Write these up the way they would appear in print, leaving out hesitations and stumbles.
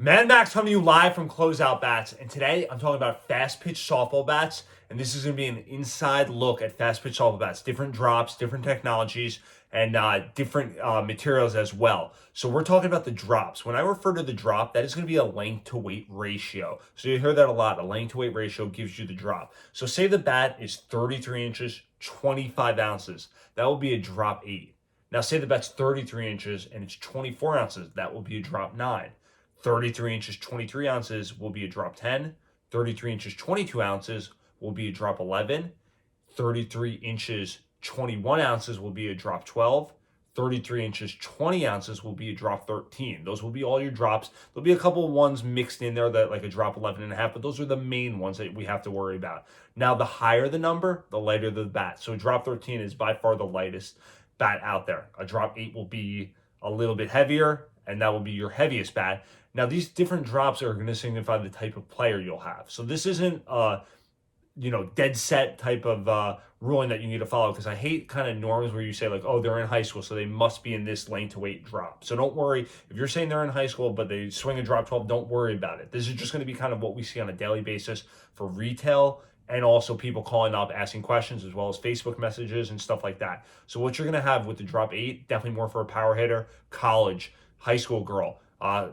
Man Max coming to you live from Closeout Bats, and today I'm talking about Fastpitch softball bats, and this is going to be an inside look at Fastpitch softball bats, different drops, different technologies, and different materials as well. So we're talking about the drops. When I refer to the drop, that is going to be a length to weight ratio. So you hear that a lot. A length to weight ratio gives you the drop. So say the bat is 33 inches, 25 ounces. That will be a drop 8. Now say the bat's 33 inches and it's 24 ounces. That will be a drop 9. 33 inches, 23 ounces will be a drop 10. 33 inches, 22 ounces will be a drop 11. 33 inches, 21 ounces will be a drop 12. 33 inches, 20 ounces will be a drop 13. Those will be all your drops. There'll be a couple of ones mixed in there that like a drop 11 and a half, but those are the main ones that we have to worry about. Now, the higher the number, the lighter the bat. So drop 13 is by far the lightest bat out there. A drop 8 will be a little bit heavier, and that will be your heaviest bat. Now, these different drops are going to signify the type of player you'll have. So this isn't dead set type of ruling that you need to follow, because I hate kind of norms where you say like, oh, they're in high school, so they must be in this length to weight drop. So don't worry. If you're saying they're in high school, but they swing a drop 12, don't worry about it. This is just going to be kind of what we see on a daily basis for retail, and also people calling up, asking questions, as well as Facebook messages and stuff like that. So what you're going to have with the drop 8, definitely more for a power hitter, college, high school girl,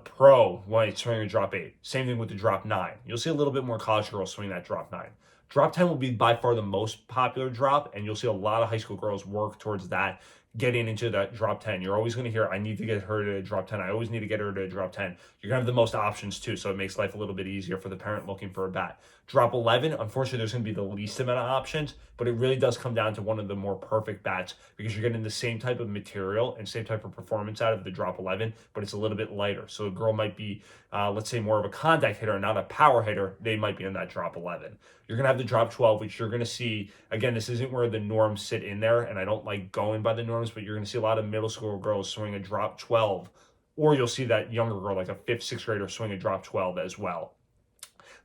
pro, when it's swinging a drop 8. Same thing with the drop 9. You'll see a little bit more college girls swing that drop 9. Drop 10 will be by far the most popular drop, and you'll see a lot of high school girls work towards that, getting into that drop 10. You're always going to hear, I need to get her to drop 10. I always need to get her to drop 10. You're going to have the most options too, so it makes life a little bit easier for the parent looking for a bat. Drop 11, unfortunately, there's going to be the least amount of options, but it really does come down to one of the more perfect bats, because you're getting the same type of material and same type of performance out of the drop 11, but it's a little bit lighter. So a girl might be, let's say, more of a contact hitter, not a power hitter. They might be in that drop 11. You're going to have the drop 12, which you're going to see, again, this isn't where the norms sit in there, and I don't like going by the norms, but you're going to see a lot of middle school girls swing a drop 12, or you'll see that younger girl, like a 5th, 6th grader, swing a drop 12 as well.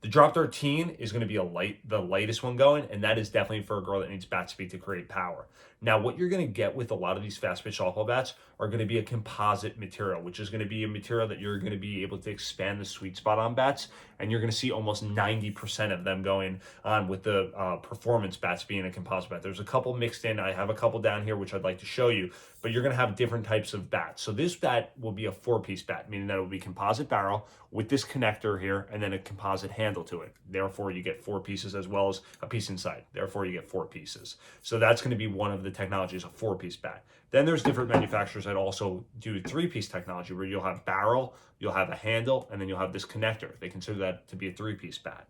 The drop 13 is going to be the lightest one going, and that is definitely for a girl that needs bat speed to create power. Now, what you're going to get with a lot of these fast pitch softball bats are going to be a composite material, which is going to be a material that you're going to be able to expand the sweet spot on bats, and you're going to see almost 90% of them going on with the performance bats being a composite bat. There's a couple mixed in. I have a couple down here, which I'd like to show you, but you're going to have different types of bats. So this bat will be a 4-piece bat, meaning that it will be composite barrel with this connector here and then a composite handle to it. Therefore, you get 4 pieces as well as a piece inside. Therefore, you get 4 pieces. So that's going to be one of the technologies, a 4-piece bat. Then there's different manufacturers that also do 3-piece technology, where you'll have barrel, you'll have a handle, and then you'll have this connector. They consider that to be a 3-piece bat.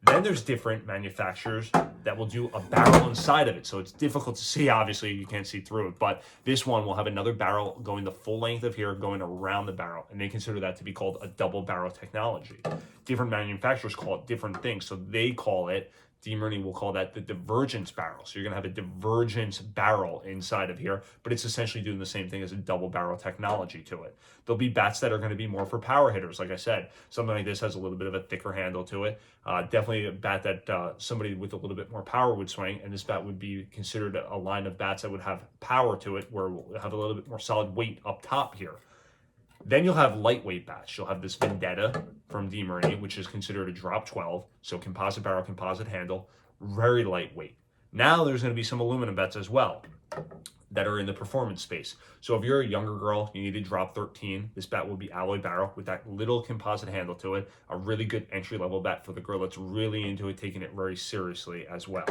Then there's different manufacturers that will do a barrel inside of it. So it's difficult to see, obviously, you can't see through it, but this one will have another barrel going the full length of here, going around the barrel, and they consider that to be called a double barrel technology. Different manufacturers call it different things. So they call it, DeMerny will call that the divergence barrel. So you're going to have a divergence barrel inside of here, but it's essentially doing the same thing as a double barrel technology to it. There'll be bats that are going to be more for power hitters. Like I said, something like this has a little bit of a thicker handle to it. Definitely a bat that somebody with a little bit more power would swing, and this bat would be considered a line of bats that would have power to it, where we'll have a little bit more solid weight up top here. Then you'll have lightweight bats. You'll have this Vendetta from DeMerny, which is considered a drop 12. So composite barrel, composite handle, very lightweight. Now there's going to be some aluminum bats as well that are in the performance space. So if you're a younger girl, you need a drop 13. This bat will be alloy barrel with that little composite handle to it. A really good entry-level bat for the girl that's really into it, taking it very seriously as well.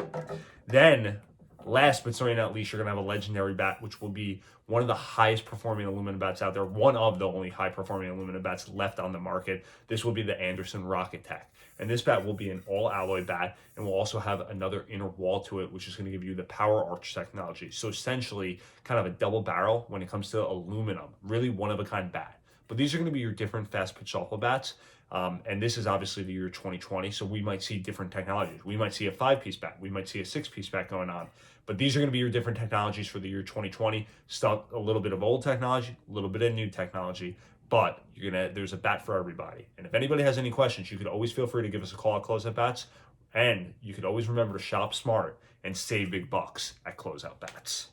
Then, last but certainly not least, you're going to have a legendary bat, which will be one of the highest performing aluminum bats out there, one of the only high performing aluminum bats left on the market. This will be the Anderson Rocket Tech. And this bat will be an all alloy bat, and will also have another inner wall to it, which is going to give you the power arch technology. So essentially kind of a double barrel when it comes to aluminum, really one of a kind bat. But these are going to be your different fast pitch softball bats. And this is obviously the year 2020, so we might see different technologies. We might see a 5-piece bat. We might see a 6-piece bat going on. But these are going to be your different technologies for the year 2020. Stuck a little bit of old technology, a little bit of new technology, but there's a bat for everybody. And if anybody has any questions, you could always feel free to give us a call at Closeout Bats. And you could always remember to shop smart and save big bucks at Closeout Bats.